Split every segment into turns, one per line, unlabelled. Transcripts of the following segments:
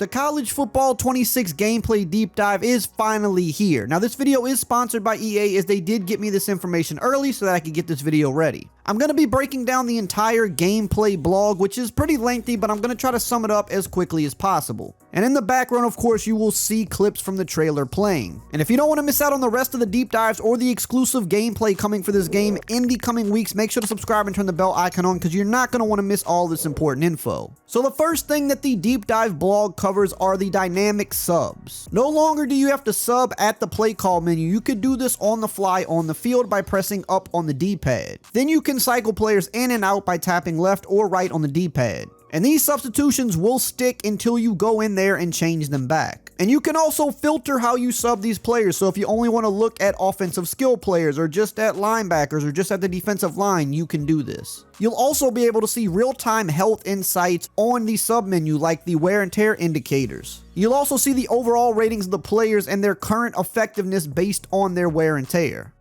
The College Football 26 gameplay deep dive is finally here. Now this video is sponsored by EA, as they did get me this information early so that I could get this video ready. I'm going to be breaking down the entire gameplay blog, which is pretty lengthy, but I'm going to try to sum it up as quickly as possible. And in the background, of course, you will see clips from the trailer playing. And if you don't want to miss out on the rest of the deep dives or the exclusive gameplay coming for this game in the coming weeks, make sure to subscribe and turn the bell icon on, because you're not going to want to miss all this important info. So the first thing that the deep dive blog covers are the dynamic subs. No longer do you have to sub at the play call menu. You could do this on the fly on the field by pressing up on the D-pad. Then you can cycle players in and out by tapping left or right on the D-pad. And these substitutions will stick until you go in there and change them back. And you can also filter how you sub these players. So if you only want to look at offensive skill players, or just at linebackers, or just at the defensive line, you can do this. You'll also be able to see real-time health insights on the sub menu, like the wear and tear indicators. You'll also see the overall ratings of the players and their current effectiveness based on their wear and tear.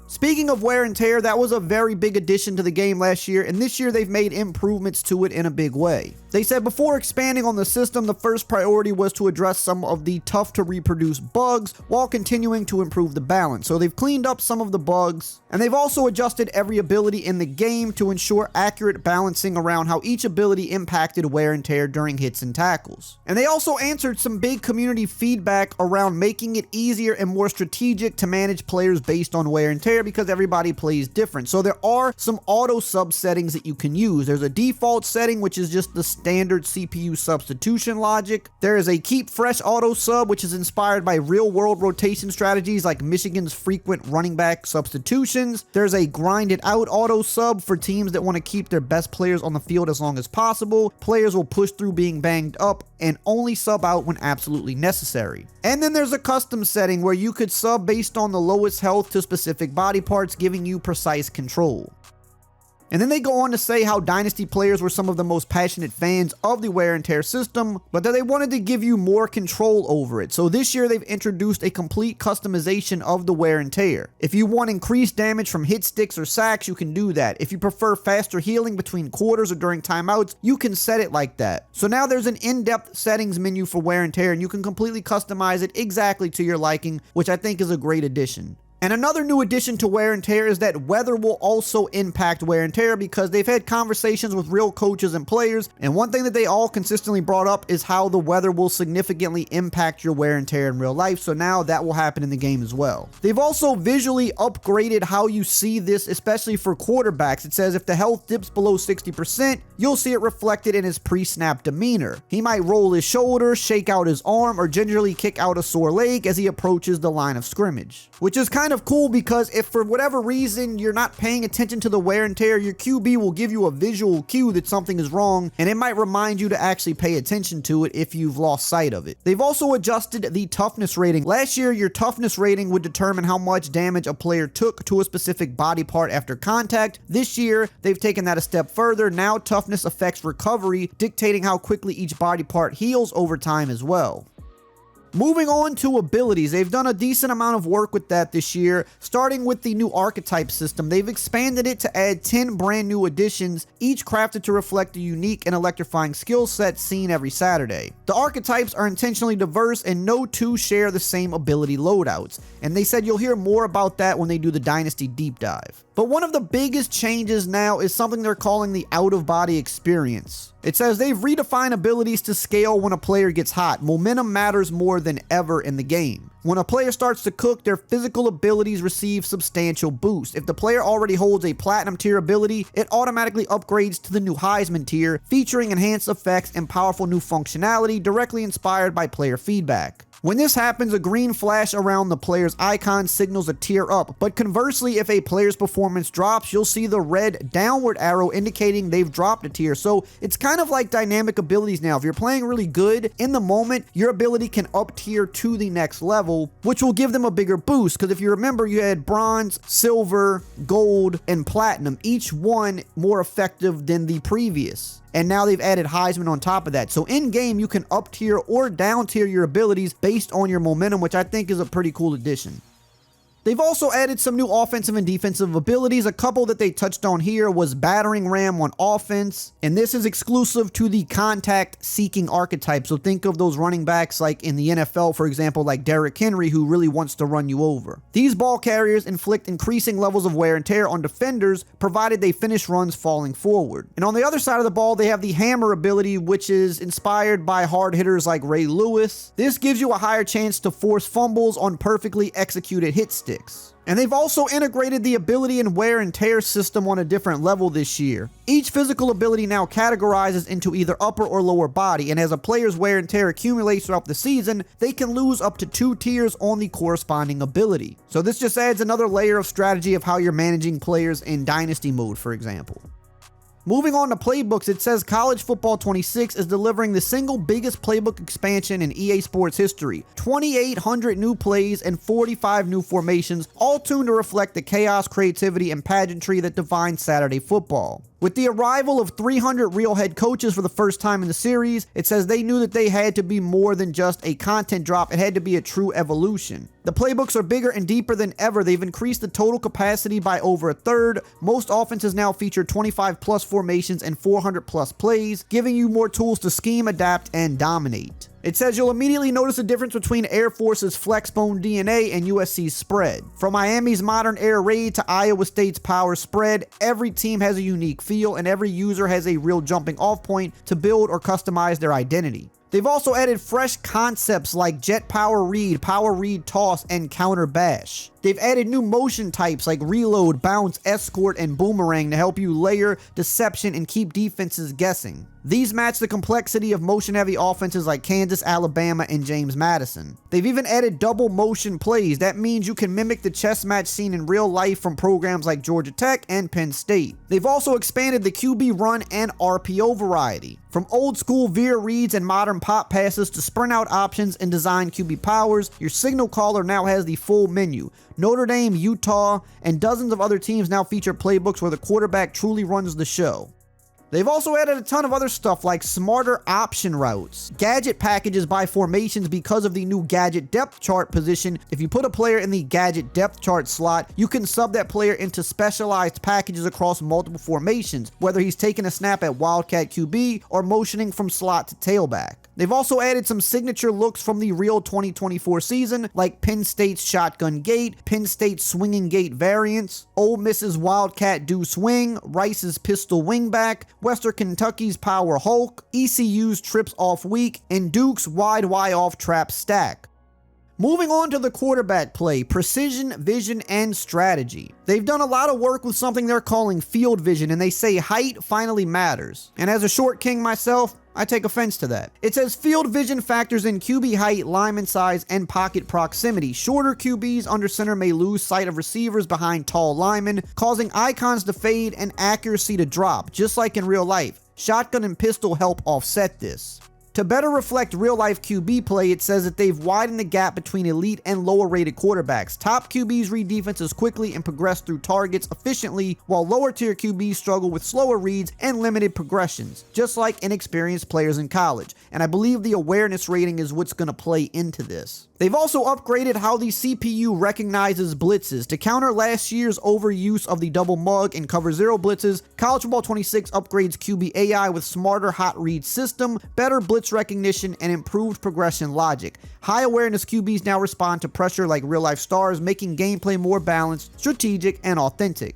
Speaking of wear and tear, that was a very big addition to the game last year, and this year they've made improvements to it in a big way. They said before expanding on the system, the first priority was to address some of the tough to reproduce bugs while continuing to improve the balance. So they've cleaned up some of the bugs, and they've also adjusted every ability in the game to ensure accurate balancing around how each ability impacted wear and tear during hits and tackles. And they also answered some big community feedback around making it easier and more strategic to manage players based on wear and tear, because everybody plays different. So there are some auto sub settings that you can use. There's a default setting, which is just the standard CPU substitution logic. There is a keep fresh auto sub, which is inspired by real world rotation strategies like Michigan's frequent running back substitutions. There's a grind it out auto sub for teams that want to keep their best players on the field as long as possible. Players will push through being banged up and only sub out when absolutely necessary. And then there's a custom setting where you could sub based on the lowest health to specific body parts, giving you precise control. And then they go on to say how Dynasty players were some of the most passionate fans of the wear and tear system, but that they wanted to give you more control over it. So this year they've introduced a complete customization of the wear and tear. If you want increased damage from hit sticks or sacks, you can do that. If you prefer faster healing between quarters or during timeouts, you can set it like that. So now there's an in-depth settings menu for wear and tear, and you can completely customize it exactly to your liking, which I think is a great addition. And another new addition to wear and tear is that weather will also impact wear and tear, because they've had conversations with real coaches and players, and one thing that they all consistently brought up is how the weather will significantly impact your wear and tear in real life. So now that will happen in the game as well. They've also visually upgraded how you see this, especially for quarterbacks. It says if the health dips below 60%, you'll see it reflected in his pre-snap demeanor. He might roll his shoulder, shake out his arm, or gingerly kick out a sore leg as he approaches the line of scrimmage, which is kind of cool, because if for whatever reason you're not paying attention to the wear and tear, your QB will give you a visual cue that something is wrong, and it might remind you to actually pay attention to it if you've lost sight of it. They've also adjusted the toughness rating. Last year, your toughness rating would determine how much damage a player took to a specific body part after contact. This year, they've taken that a step further. Now toughness affects recovery, dictating how quickly each body part heals over time as well. Moving on to abilities, they've done a decent amount of work with that this year. Starting with the new archetype system, they've expanded it to add 10 brand new additions, each crafted to reflect the unique and electrifying skill set seen every Saturday. The archetypes are intentionally diverse, and no two share the same ability loadouts, and they said you'll hear more about that when they do the Dynasty deep dive. But one of the biggest changes now is something they're calling the out-of-body experience. It says they've redefined abilities to scale when a player gets hot. Momentum matters more than ever in the game. When a player starts to cook, their physical abilities receive substantial boost. If the player already holds a platinum tier ability, it automatically upgrades to the new Heisman tier, featuring enhanced effects and powerful new functionality directly inspired by player feedback. When this happens, a green flash around the player's icon signals a tier up, but conversely, if a player's performance drops, you'll see the red downward arrow indicating they've dropped a tier. So it's kind of like dynamic abilities now. If you're playing really good, in the moment, your ability can up tier to the next level, which will give them a bigger boost, because if you remember, you had bronze, silver, gold, and platinum, each one more effective than the previous. And now they've added Heisman on top of that. So in game, you can up tier or down tier your abilities based on your momentum, which I think is a pretty cool addition. They've also added some new offensive and defensive abilities. A couple that they touched on here was battering ram on offense, and this is exclusive to the contact seeking archetype. So think of those running backs like in the NFL, for example, like Derrick Henry, who really wants to run you over. These ball carriers inflict increasing levels of wear and tear on defenders, provided they finish runs falling forward. And on the other side of the ball, they have the hammer ability, which is inspired by hard hitters like Ray Lewis. This gives you a higher chance to force fumbles on perfectly executed hit sticks. And they've also integrated the ability and wear and tear system on a different level this year. Each physical ability now categorizes into either upper or lower body, and as a player's wear and tear accumulates throughout the season, they can lose up to 2 tiers on the corresponding ability. So this just adds another layer of strategy of how you're managing players in Dynasty mode, for example. Moving on to playbooks, it says College Football 26 is delivering the single biggest playbook expansion in EA Sports history. 2,800 new plays and 45 new formations, all tuned to reflect the chaos, creativity, and pageantry that define Saturday football. With the arrival of 300 real head coaches for the first time in the series, it says they knew that they had to be more than just a content drop. It had to be a true evolution. The playbooks are bigger and deeper than ever. They've increased the total capacity by over a third. Most offenses now feature 25 plus formations and 400 plus plays, giving you more tools to scheme, adapt, and dominate. It says you'll immediately notice a difference between Air Force's Flexbone DNA and USC's spread. From Miami's modern air raid to Iowa State's power spread, every team has a unique feel and every user has a real jumping off point to build or customize their identity. They've also added fresh concepts like jet power read toss, and counter bash. They've added new motion types like reload, bounce, escort, and boomerang to help you layer deception and keep defenses guessing. These match the complexity of motion-heavy offenses like Kansas, Alabama, and James Madison. They've even added double motion plays. That means you can mimic the chess match seen in real life from programs like Georgia Tech and Penn State. They've also expanded the QB run and RPO variety. From old school veer reads and modern pop passes to sprint out options and design QB powers, your signal caller now has the full menu. Notre Dame, Utah, and dozens of other teams now feature playbooks where the quarterback truly runs the show. They've also added a ton of other stuff like smarter option routes, gadget packages by formations because of the new gadget depth chart position. If you put a player in the gadget depth chart slot, you can sub that player into specialized packages across multiple formations, whether he's taking a snap at Wildcat QB or motioning from slot to tailback. They've also added some signature looks from the real 2024 season, like Penn State's shotgun gate, Penn State's swinging gate variants, Ole Miss's Wildcat do swing, Rice's pistol wingback, Western Kentucky's power Hulk, ECU's trips off weak, and Duke's wide off trap stack. Moving on to the quarterback play, precision, vision, and strategy. They've done a lot of work with something they're calling field vision, and they say height finally matters. And as a short king myself, I take offense to that. It says field vision factors in QB height, lineman size, and pocket proximity. Shorter QBs under center may lose sight of receivers behind tall linemen, causing icons to fade and accuracy to drop, just like in real life. Shotgun and pistol help offset this. To better reflect real-life QB play, it says that they've widened the gap between elite and lower-rated quarterbacks. Top QBs read defenses quickly and progress through targets efficiently, while lower-tier QBs struggle with slower reads and limited progressions, just like inexperienced players in college. And I believe the awareness rating is what's going to play into this. They've also upgraded how the CPU recognizes blitzes. To counter last year's overuse of the double mug and cover zero blitzes, College Football 26 upgrades QB AI with smarter hot read system, better blitz recognition, and improved progression logic. High awareness QBs now respond to pressure like real life stars, making gameplay more balanced, strategic, and authentic.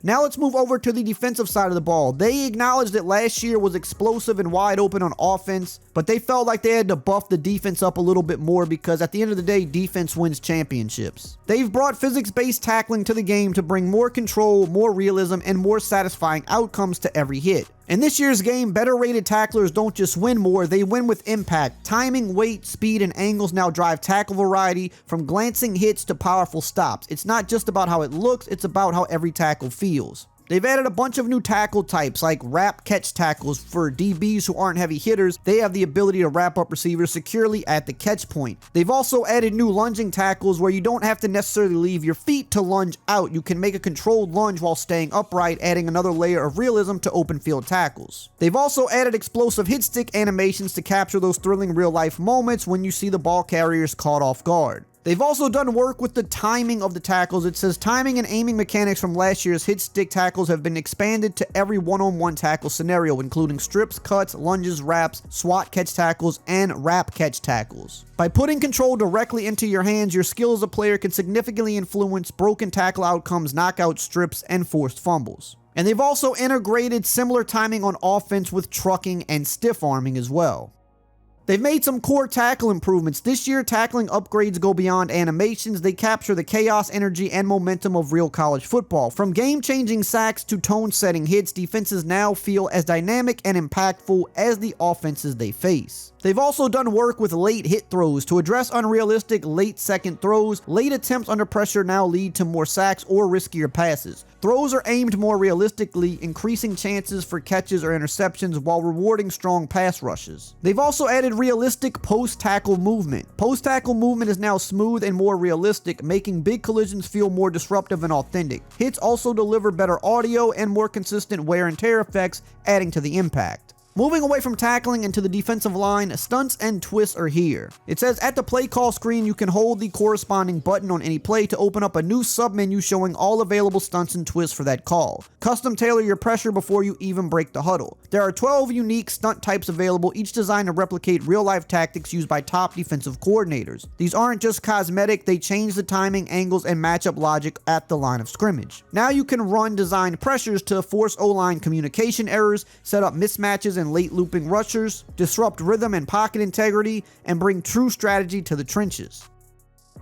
Now let's move over to the defensive side of the ball. They acknowledged that last year was explosive and wide open on offense, but they felt like they had to buff the defense up a little bit more because at the end of the day, defense wins championships. They've brought physics-based tackling to the game to bring more control, more realism, and more satisfying outcomes to every hit. In this year's game, better rated tacklers don't just win more, they win with impact. Timing, weight, speed, and angles now drive tackle variety from glancing hits to powerful stops. It's not just about how it looks, it's about how every tackle feels. They've added a bunch of new tackle types like wrap catch tackles for DBs who aren't heavy hitters. They have the ability to wrap up receivers securely at the catch point. They've also added new lunging tackles where you don't have to necessarily leave your feet to lunge out. You can make a controlled lunge while staying upright, adding another layer of realism to open field tackles. They've also added explosive hit stick animations to capture those thrilling real life moments when you see the ball carriers caught off guard. They've also done work with the timing of the tackles. It says timing and aiming mechanics from last year's hit stick tackles have been expanded to every one-on-one tackle scenario, including strips, cuts, lunges, wraps, swat catch tackles, and wrap catch tackles. By putting control directly into your hands, your skill as a player can significantly influence broken tackle outcomes, knockout strips, and forced fumbles. And they've also integrated similar timing on offense with trucking and stiff arming as well. They've made some core tackle improvements. This year, tackling upgrades go beyond animations. They capture the chaos, energy, and momentum of real college football. From game-changing sacks to tone-setting hits, defenses now feel as dynamic and impactful as the offenses they face. They've also done work with late hit throws to address unrealistic late second throws. Late attempts under pressure now lead to more sacks or riskier passes. Throws are aimed more realistically, increasing chances for catches or interceptions while rewarding strong pass rushes. They've also added realistic post-tackle movement. Post-tackle movement is now smooth and more realistic, making big collisions feel more disruptive and authentic. Hits also deliver better audio and more consistent wear and tear effects, adding to the impact. Moving away from tackling into the defensive line, stunts and twists are here. It says at the play call screen, you can hold the corresponding button on any play to open up a new submenu showing all available stunts and twists for that call. Custom tailor your pressure before you even break the huddle. There are 12 unique stunt types available, each designed to replicate real-life tactics used by top defensive coordinators. These aren't just cosmetic, they change the timing, angles, and matchup logic at the line of scrimmage. Now you can run designed pressures to force O-line communication errors, set up mismatches and late looping rushers, disrupt rhythm and pocket integrity, and bring true strategy to the trenches.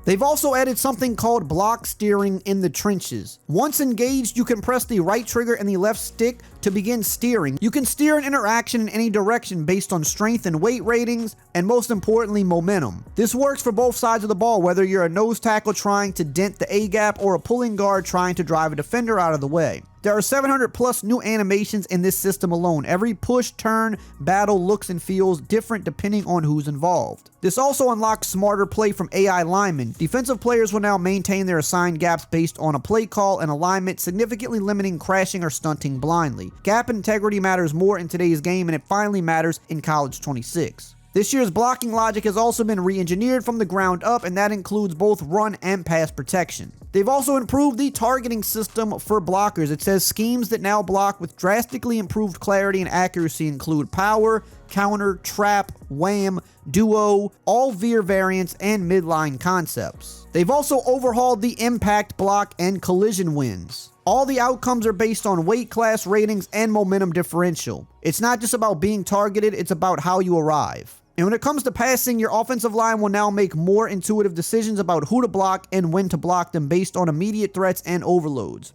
They've also added something called block steering in the trenches. Once engaged, you can press the right trigger and the left stick to begin steering. You can steer an interaction in any direction based on strength and weight ratings, and most importantly, momentum. This works for both sides of the ball, whether you're a nose tackle trying to dent the A-gap or a pulling guard trying to drive a defender out of the way. There are 700 plus new animations in this system alone. Every push, turn, battle looks and feels different depending on who's involved. This also unlocks smarter play from AI linemen. Defensive players will now maintain their assigned gaps based on a play call and alignment, significantly limiting crashing or stunting blindly. Gap integrity matters more in today's game, and it finally matters in College 26. This year's blocking logic has also been re-engineered from the ground up, and that includes both run and pass protection. They've also improved the targeting system for blockers. It says schemes that now block with drastically improved clarity and accuracy include power, counter, trap, wham, duo, all veer variants, and midline concepts. They've also overhauled the impact block and collision wins. All the outcomes are based on weight class ratings and momentum differential. It's not just about being targeted, it's about how you arrive. And when it comes to passing, your offensive line will now make more intuitive decisions about who to block and when to block them based on immediate threats and overloads.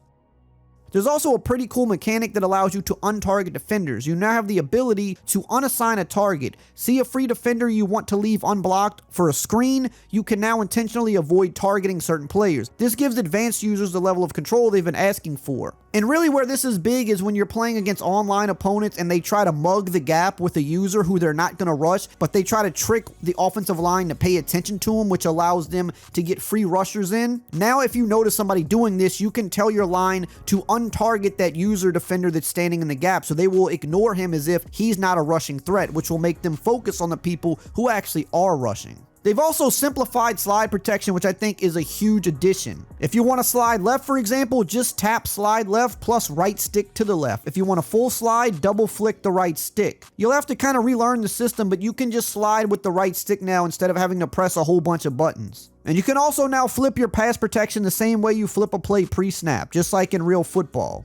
There's also a pretty cool mechanic that allows you to untarget defenders. You now have the ability to unassign a target. See a free defender you want to leave unblocked for a screen, you can now intentionally avoid targeting certain players. This gives advanced users the level of control they've been asking for. And really where this is big is when you're playing against online opponents and they try to mug the gap with a user who they're not going to rush, but they try to trick the offensive line to pay attention to them, which allows them to get free rushers in. Now if you notice somebody doing this, you can tell your line to untarget that user defender that's standing in the gap, so they will ignore him as if he's not a rushing threat, which will make them focus on the people who actually are rushing. They've also simplified slide protection, which I think is a huge addition. If you want to slide left, for example, just tap slide left plus right stick to the left. If you want a full slide, double flick the right stick. You'll have to kind of relearn the system, but you can just slide with the right stick now instead of having to press a whole bunch of buttons. And you can also now flip your pass protection the same way you flip a play pre-snap, just like in real football.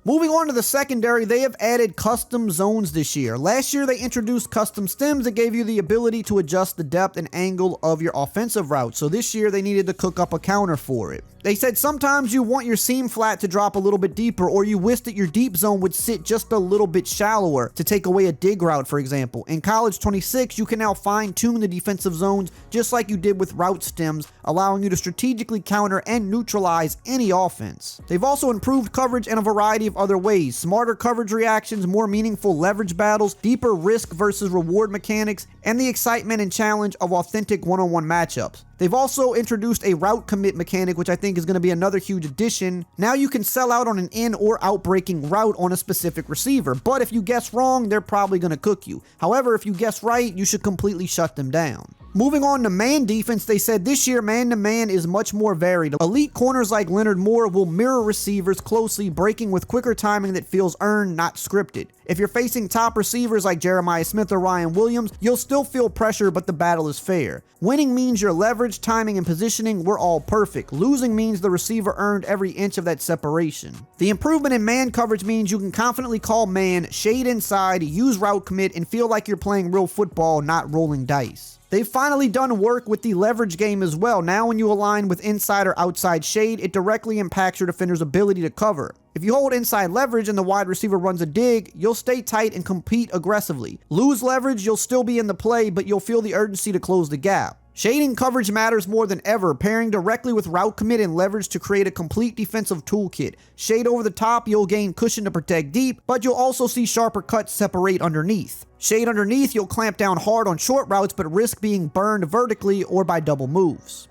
Moving on to the secondary, they have added custom zones this year. Last year, they introduced custom stems that gave you the ability to adjust the depth and angle of your offensive route. So this year, they needed to cook up a counter for it. They said sometimes you want your seam flat to drop a little bit deeper, or you wish that your deep zone would sit just a little bit shallower to take away a dig route, for example. In College 26, you can now fine-tune the defensive zones just like you did with route stems, allowing you to strategically counter and neutralize any offense. They've also improved coverage in a variety of other ways. Smarter coverage reactions, more meaningful leverage battles, deeper risk versus reward mechanics, and the excitement and challenge of authentic one-on-one matchups. They've also introduced a route commit mechanic, which I think is going to be another huge addition. Now you can sell out on an in or out breaking route on a specific receiver, but if you guess wrong, they're probably going to cook you. However, if you guess right, you should completely shut them down. Moving on to man defense, they said this year man-to-man is much more varied. Elite corners like Leonard Moore will mirror receivers closely, breaking with quicker timing that feels earned, not scripted. If you're facing top receivers like Jeremiah Smith or Ryan Williams, you'll still feel pressure, but the battle is fair. Winning means your leverage, timing, and positioning were all perfect. Losing means the receiver earned every inch of that separation. The improvement in man coverage means you can confidently call man, shade inside, use route commit, and feel like you're playing real football, not rolling dice. They've finally done work with the leverage game as well. Now when you align with inside or outside shade, it directly impacts your defender's ability to cover. If you hold inside leverage and the wide receiver runs a dig, you'll stay tight and compete aggressively. Lose leverage, you'll still be in the play, but you'll feel the urgency to close the gap. Shading coverage matters more than ever, pairing directly with route commit and leverage to create a complete defensive toolkit. Shade over the top, you'll gain cushion to protect deep, but you'll also see sharper cuts separate underneath. Shade underneath, you'll clamp down hard on short routes but risk being burned vertically or by double moves.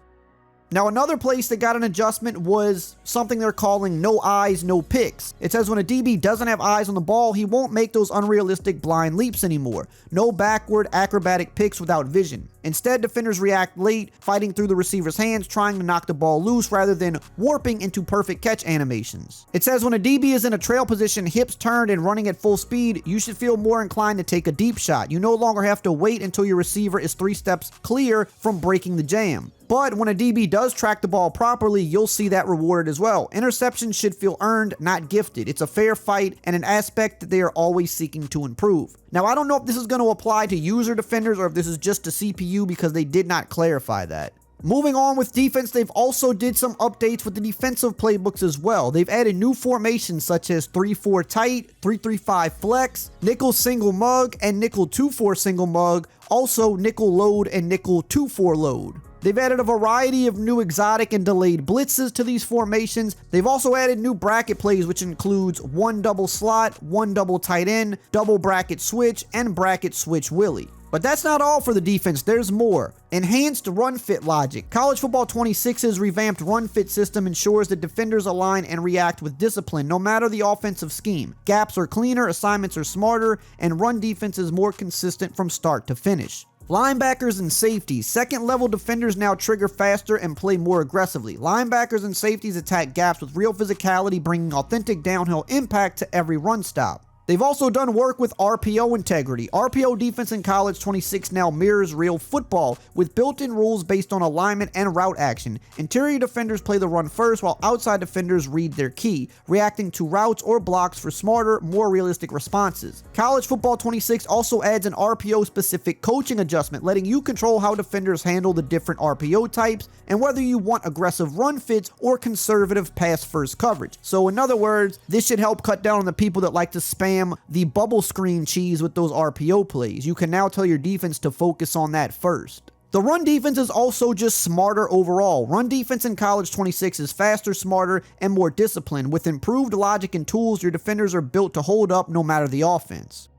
Now another place that got an adjustment was something they're calling no eyes, no picks. It says when a DB doesn't have eyes on the ball, he won't make those unrealistic blind leaps anymore. No backward acrobatic picks without vision. Instead, defenders react late, fighting through the receiver's hands, trying to knock the ball loose rather than warping into perfect catch animations. It says when a DB is in a trail position, hips turned and running at full speed, you should feel more inclined to take a deep shot. You no longer have to wait until your receiver is 3 steps clear from breaking the jam. But when a DB does track the ball properly, you'll see that rewarded as well. Interceptions should feel earned, not gifted. It's a fair fight and an aspect that they are always seeking to improve. Now, I don't know if this is going to apply to user defenders or if this is just a CPU because they did not clarify that. Moving on with defense, they've also did some updates with the defensive playbooks as well. They've added new formations such as 3-4 tight, 3-3-5 flex, nickel single mug, and nickel 2-4 single mug, also nickel load and nickel 2-4 load. They've added a variety of new exotic and delayed blitzes to these formations. They've also added new bracket plays, which includes 1 double slot, 1 double tight end, double bracket switch, and bracket switch Willie. But that's not all for the defense, there's more. Enhanced run fit logic. College Football 26's revamped run fit system ensures that defenders align and react with discipline no matter the offensive scheme. Gaps are cleaner, assignments are smarter, and run defense is more consistent from start to finish. Linebackers and safeties. Second level defenders now trigger faster and play more aggressively. Linebackers and safeties attack gaps with real physicality, bringing authentic downhill impact to every run stop. They've also done work with RPO integrity. RPO defense in College 26 now mirrors real football with built-in rules based on alignment and route action. Interior defenders play the run first while outside defenders read their key, reacting to routes or blocks for smarter, more realistic responses. College Football 26 also adds an RPO-specific coaching adjustment, letting you control how defenders handle the different RPO types and whether you want aggressive run fits or conservative pass-first coverage. So in other words, this should help cut down on the people that like to spam the bubble screen cheese with those RPO plays. You can now tell your defense to focus on that first. The run defense is also just smarter overall. Run defense in College 26 is faster, smarter, and more disciplined. With improved logic and tools, your defenders are built to hold up no matter the offense.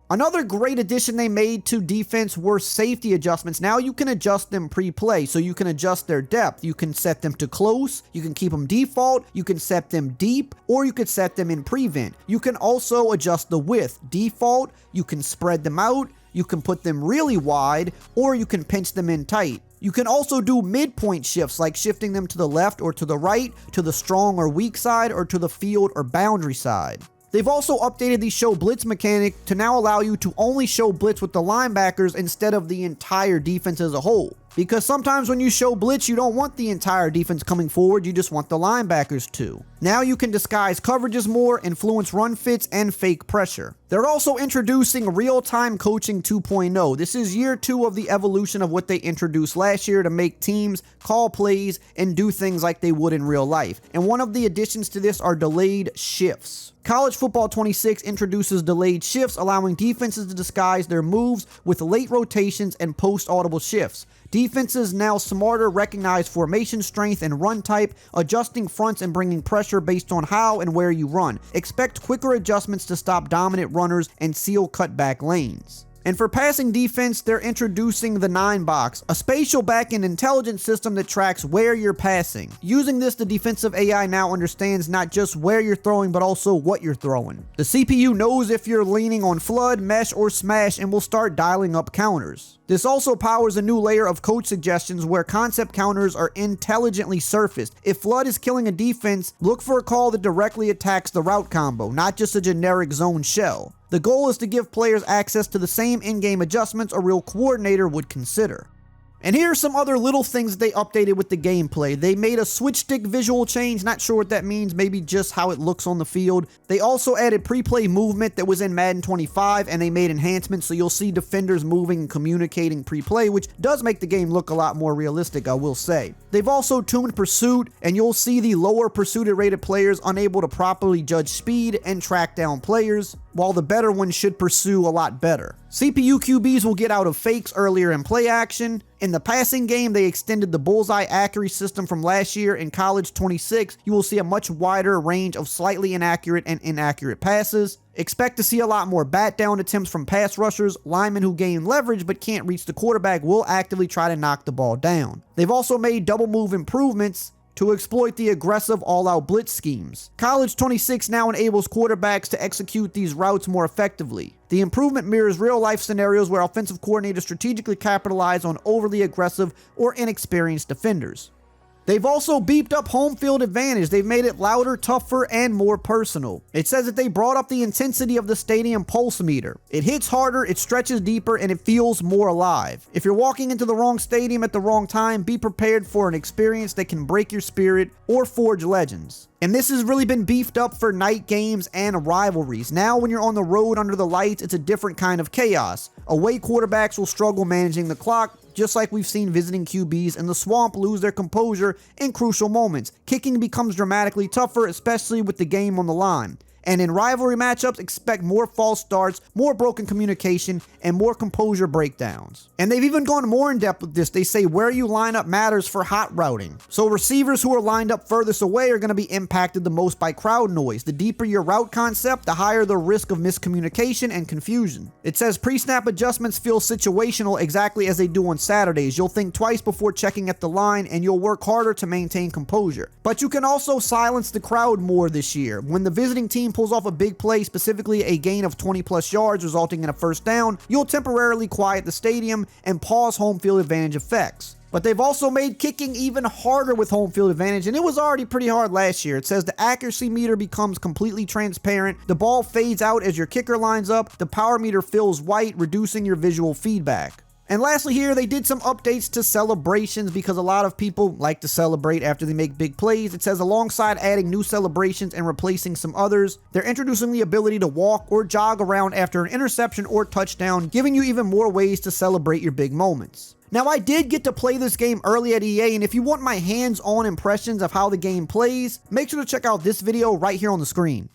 Another great addition they made to defense were safety adjustments. Now you can adjust them pre-play, so you can adjust their depth. You can set them to close, you can keep them default, you can set them deep, or you could set them in prevent. You can also adjust the width. Default, you can spread them out, you can put them really wide, or you can pinch them in tight. You can also do midpoint shifts, like shifting them to the left or to the right, to the strong or weak side, or to the field or boundary side. They've also updated the show blitz mechanic to now allow you to only show blitz with the linebackers instead of the entire defense as a whole. Because sometimes when you show blitz, you don't want the entire defense coming forward, you just want the linebackers to. Now you can disguise coverages more, influence run fits, and fake pressure. They're also introducing real-time coaching 2.0. This is year 2 of the evolution of what they introduced last year to make teams call plays and do things like they would in real life. And one of the additions to this are delayed shifts. College Football 26 introduces delayed shifts, allowing defenses to disguise their moves with late rotations and post-audible shifts. Defenses now smarter recognize formation strength and run type, adjusting fronts and bringing pressure based on how and where you run. Expect quicker adjustments to stop dominant runners and seal cutback lanes. And for passing defense, they're introducing the 9-box, a spatial back-end intelligence system that tracks where you're passing. Using this, the defensive AI now understands not just where you're throwing, but also what you're throwing. The CPU knows if you're leaning on flood, mesh, or smash and will start dialing up counters. This also powers a new layer of code suggestions where concept counters are intelligently surfaced. If flood is killing a defense, look for a call that directly attacks the route combo, not just a generic zone shell. The goal is to give players access to the same in-game adjustments a real coordinator would consider. And here are some other little things that they updated with the gameplay. They made a switch stick visual change, not sure what that means, maybe just how it looks on the field. They also added pre-play movement that was in Madden 25, and they made enhancements so you'll see defenders moving and communicating pre-play, which does make the game look a lot more realistic, I will say. They've also tuned pursuit, and you'll see the lower pursuit rated players unable to properly judge speed and track down players, while the better ones should pursue a lot better. CPU QBs will get out of fakes earlier in play action. In the passing game, they extended the bullseye accuracy system from last year. In College 26, you will see a much wider range of slightly inaccurate and inaccurate passes. Expect to see a lot more bat down attempts from pass rushers. Linemen who gain leverage but can't reach the quarterback will actively try to knock the ball down. They've also made double move improvements to exploit the aggressive all-out blitz schemes. College 26 now enables quarterbacks to execute these routes more effectively. The improvement mirrors real-life scenarios where offensive coordinators strategically capitalize on overly aggressive or inexperienced defenders. They've also beefed up home field advantage. They've made it louder, tougher, and more personal. It says that they brought up the intensity of the stadium pulse meter. It hits harder, it stretches deeper, and it feels more alive. If you're walking into the wrong stadium at the wrong time, be prepared for an experience that can break your spirit or forge legends. And this has really been beefed up for night games and rivalries. Now when you're on the road under the lights, it's a different kind of chaos. Away quarterbacks will struggle managing the clock, just like we've seen visiting QBs in the swamp lose their composure in crucial moments. Kicking becomes dramatically tougher, especially with the game on the line. And in rivalry matchups, expect more false starts, more broken communication, and more composure breakdowns. And they've even gone more in depth with this. They say where you line up matters for hot routing. So receivers who are lined up furthest away are going to be impacted the most by crowd noise. The deeper your route concept, the higher the risk of miscommunication and confusion. It says pre-snap adjustments feel situational exactly as they do on Saturdays. You'll think twice before checking at the line, and you'll work harder to maintain composure. But you can also silence the crowd more this year. When the visiting team pulls off a big play, specifically a gain of 20+ yards resulting in a first down, you'll temporarily quiet the stadium and pause home field advantage effects. But they've also made kicking even harder with home field advantage, and it was already pretty hard last year. It says the accuracy meter becomes completely transparent, the ball fades out as your kicker lines up, the power meter fills white, reducing your visual feedback. And lastly here, they did some updates to celebrations because a lot of people like to celebrate after they make big plays. It says alongside adding new celebrations and replacing some others, they're introducing the ability to walk or jog around after an interception or touchdown, giving you even more ways to celebrate your big moments. Now, I did get to play this game early at EA, and if you want my hands-on impressions of how the game plays, make sure to check out this video right here on the screen.